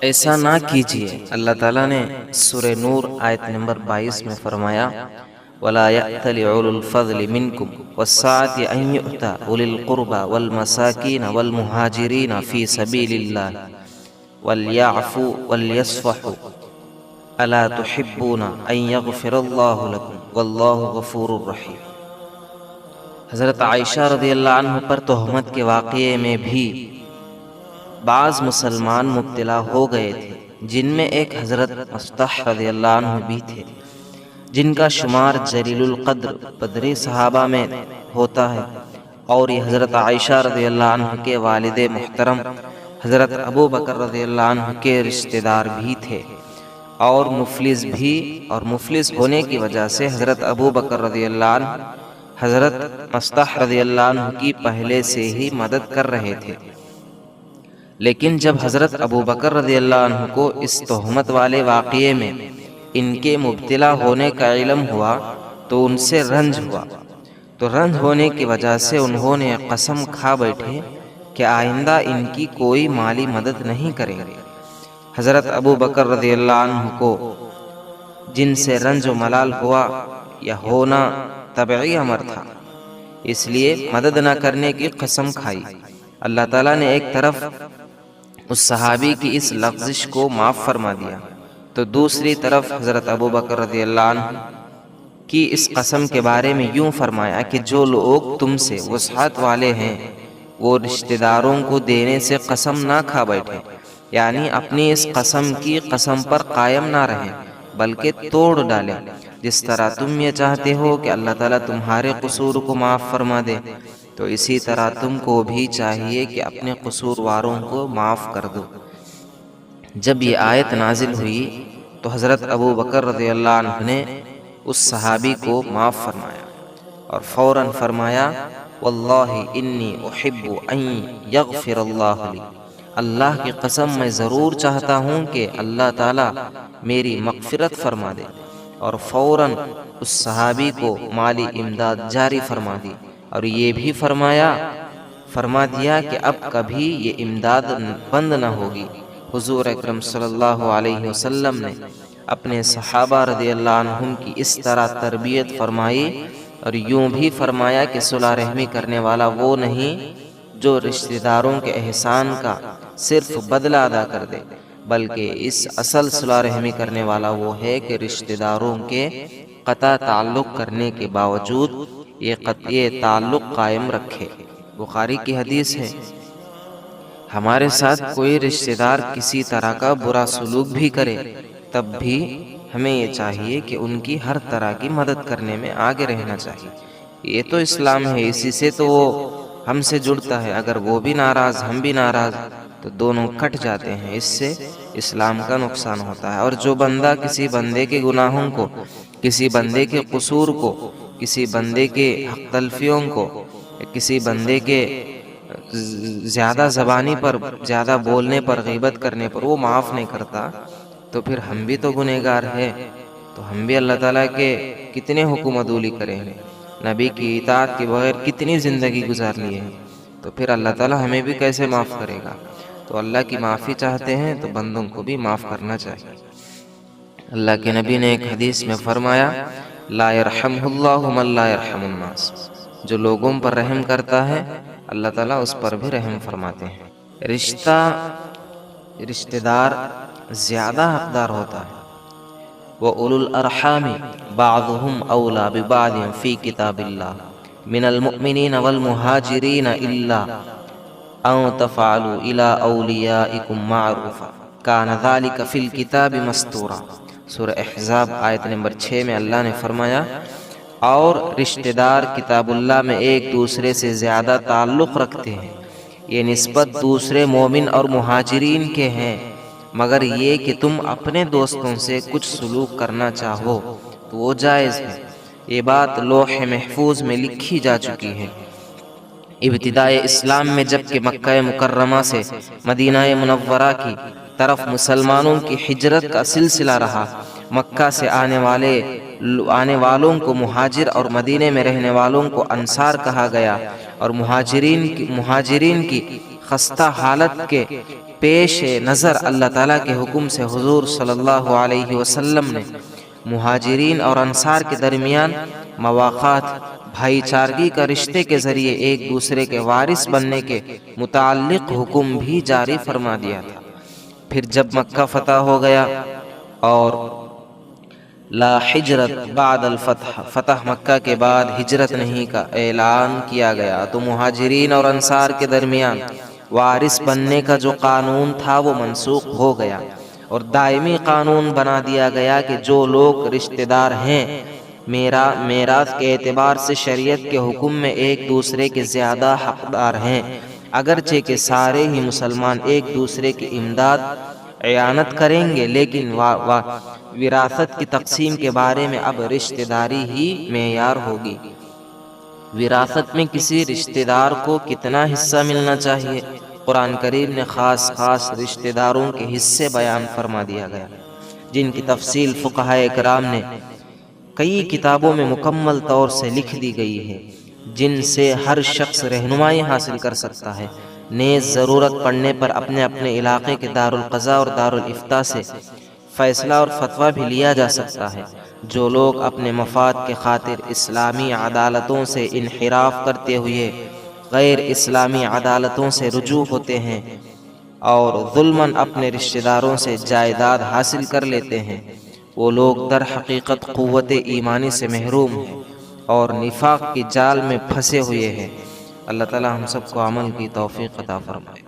ایسا نہ کیجیے۔ اللہ تعالیٰ نے سورہ نور آیت نمبر 22 میں فرمایا وَلَا يَأْتَلِ أُولُو الْفَضْلِ مِنْكُمْ وَالسَّعَةِ أَنْ يُؤْتَى أُولِي الْقُرْبَى وَالْمَسَاكِينَ وَالْمُهَاجِرِينَ فِي سَبِيلِ اللَّهِ وَلْيَعْفُوا وَلْيَصْفَحُوا أَلَا تُحِبُّونَ أَنْ يَغْفِرَ اللَّهُ لَكُمْ وَاللَّهُ غَفُورٌ رَحِيمٌ۔ حضرت عائشہ رضی اللہ عنہ پر تہمت کے واقعے میں بھی بعض مسلمان مبتلا ہو گئے تھے، جن میں ایک حضرت مصطح رضی اللہ عنہ بھی تھے، جن کا شمار جلیل القدر بدری صحابہ میں ہوتا ہے، اور یہ حضرت عائشہ رضی اللہ عنہ کے والد محترم حضرت ابو بکر رضی اللہ عنہ کے رشتہ دار بھی تھے، اور مفلس ہونے کی وجہ سے حضرت ابو بکر رضی اللہ عنہ حضرت مصطح رضی اللہ عنہ کی پہلے سے ہی مدد کر رہے تھے۔ لیکن جب حضرت ابو بکر رضی اللہ عنہ کو اس تہمت والے واقعے میں ان کے مبتلا ہونے کا علم ہوا تو ان سے رنج ہوا، تو رنج ہونے کی وجہ سے انہوں نے قسم کھا بیٹھے کہ آئندہ ان کی کوئی مالی مدد نہیں کریں گے۔ حضرت ابو بکر رضی اللہ عنہ کو جن سے رنج و ملال ہوا یا ہونا طبعی امر تھا، اس لیے مدد نہ کرنے کی قسم کھائی۔ اللہ تعالیٰ نے ایک طرف اس صحابی کی اس لغزش کو معاف فرما دیا، تو دوسری طرف حضرت ابو بکر رضی اللہ عنہ کی اس قسم کے بارے میں یوں فرمایا کہ جو لوگ تم سے وسعت والے ہیں وہ رشتہ داروں کو دینے سے قسم نہ کھا بیٹھے، یعنی اپنی اس قسم کی قسم پر قائم نہ رہیں بلکہ توڑ ڈالیں، جس طرح تم یہ چاہتے ہو کہ اللہ تعالیٰ تمہارے قصور کو معاف فرما دے، تو اسی طرح تم کو بھی چاہیے کہ اپنے قصورواروں کو معاف کر دو۔ جب یہ آیت نازل ہوئی تو حضرت ابو بکر رضی اللہ عنہ نے اس صحابی کو معاف فرمایا اور فوراً فرمایا واللہ انی احب ان یغفر اللہ لی، اللہ کی قسم میں ضرور چاہتا ہوں کہ اللہ تعالیٰ میری مغفرت فرما دے، اور فوراً اس صحابی کو مالی امداد جاری فرما دی، اور یہ بھی فرما دیا کہ اب کبھی یہ امداد بند نہ ہوگی۔ حضور اکرم صلی اللہ علیہ وسلم نے اپنے صحابہ رضی اللہ عنہم کی اس طرح تربیت فرمائی، اور یوں بھی فرمایا کہ صلح رحمی کرنے والا وہ نہیں جو رشتہ داروں کے احسان کا صرف بدلہ ادا کر دے، بلکہ اس اصل صلح رحمی کرنے والا وہ ہے کہ رشتہ داروں کے قطع تعلق کرنے کے باوجود یہ تعلق قائم رکھے۔ بخاری کی حدیث ہے، ہمارے ساتھ کوئی رشتہ دار کسی طرح کا برا سلوک بھی کرے تب بھی ہمیں یہ چاہیے کہ ان کی ہر طرح کی مدد کرنے میں آگے رہنا چاہیے۔ یہ تو اسلام ہے، اسی سے تو وہ ہم سے جڑتا ہے، اگر وہ بھی ناراض ہم بھی ناراض تو دونوں کٹ جاتے ہیں، اس سے اسلام کا نقصان ہوتا ہے۔ اور جو بندہ کسی بندے کے گناہوں کو، کسی بندے کے قصور کو، کسی بندے کے حق تلفیوں کو، کسی بندے کے زیادہ زبانی پر، زیادہ بولنے پر، غیبت کرنے پر وہ معاف نہیں کرتا، تو پھر ہم بھی تو گنہگار ہیں، تو ہم بھی اللہ تعالیٰ کے کتنے حکم عدولی کریں گے، نبی کی اطاعت کے بغیر کتنی زندگی گزار لی ہے، تو پھر اللہ تعالیٰ ہمیں بھی کیسے معاف کرے گا؟ تو اللہ کی معافی چاہتے ہیں تو بندوں کو بھی معاف کرنا چاہیے۔ اللہ کے نبی نے ایک حدیث میں فرمایا لا یرحمہ اللہ من لا یرحم الناس، جو لوگوں پر رحم کرتا ہے اللہ تعالیٰ اس پر بھی رحم فرماتے ہیں۔ رشتہ دار زیادہ حقدار ہوتا ہے۔ وَأُولُو الْأَرْحَامِ بَعْضُهُمْ أَوْلَى بِبَعْضٍ فِي كِتَابِ اللَّهِ مِنَ الْمُؤْمِنِينَ وَالْمُهَاجِرِينَ إِلَّا أَن تَفْعَلُوا إِلَىٰ أَوْلِيَائِكُمْ مَعْرُوفًا كَانَ ذَلِكَ فِي الْكِتَابِ مَسْطُورًا۔ سورہ احزاب آیت نمبر 6 میں اللہ نے فرمایا اور رشتہ دار کتاب اللہ میں ایک دوسرے سے زیادہ تعلق رکھتے ہیں، یہ نسبت دوسرے مومن اور مہاجرین کے ہیں، مگر یہ کہ تم اپنے دوستوں سے کچھ سلوک کرنا چاہو تو وہ جائز ہے۔ یہ بات لوح محفوظ میں لکھی جا چکی ہے۔ ابتدائے اسلام میں جبکہ مکہ مکرمہ سے مدینہ منورہ کی طرف مسلمانوں کی ہجرت کا سلسلہ رہا، مکہ سے آنے والوں کو مہاجر اور مدینے میں رہنے والوں کو انصار کہا گیا، اور مہاجرین کی خستہ حالت کے پیش نظر اللہ تعالیٰ کے حکم سے حضور صلی اللہ علیہ وسلم نے مہاجرین اور انصار کے درمیان مواقعات، بھائی چارگی کا رشتے کے ذریعے ایک دوسرے کے وارث بننے کے متعلق حکم بھی جاری فرما دیا تھا۔ پھر جب مکہ فتح ہو گیا اور لا ہجرت بعد الفتح، فتح مکہ کے بعد ہجرت نہیں کا اعلان کیا گیا، تو مہاجرین اور انصار کے درمیان وارث بننے کا جو قانون تھا وہ منسوخ ہو گیا، اور دائمی قانون بنا دیا گیا کہ جو لوگ رشتہ دار ہیں میراث کے اعتبار سے شریعت کے حکم میں ایک دوسرے کے زیادہ حقدار ہیں، اگرچہ کہ سارے ہی مسلمان ایک دوسرے کی امداد اعانت کریں گے، لیکن وراثت کی تقسیم کے بارے میں اب رشتہ داری ہی معیار ہوگی۔ وراثت میں کسی رشتہ دار کو کتنا حصہ ملنا چاہیے، قرآن کریم نے خاص رشتہ داروں کے حصے بیان فرما دیا گیا، جن کی تفصیل فقہائے کرام نے کئی کتابوں میں مکمل طور سے لکھ دی گئی ہے، جن سے ہر شخص رہنمائی حاصل کر سکتا ہے۔ نیز ضرورت پڑنے پر اپنے اپنے علاقے کے دارالقضاء اور دارالافتاء سے فیصلہ اور فتویٰ بھی لیا جا سکتا ہے۔ جو لوگ اپنے مفاد کے خاطر اسلامی عدالتوں سے انحراف کرتے ہوئے غیر اسلامی عدالتوں سے رجوع ہوتے ہیں اور ظلماً اپنے رشتہ داروں سے جائیداد حاصل کر لیتے ہیں، وہ لوگ در حقیقت قوت ایمانی سے محروم ہیں اور نفاق کی جال میں پھنسے ہوئے ہیں۔ اللہ تعالی ہم سب کو عمل کی توفیق عطا فرمائے۔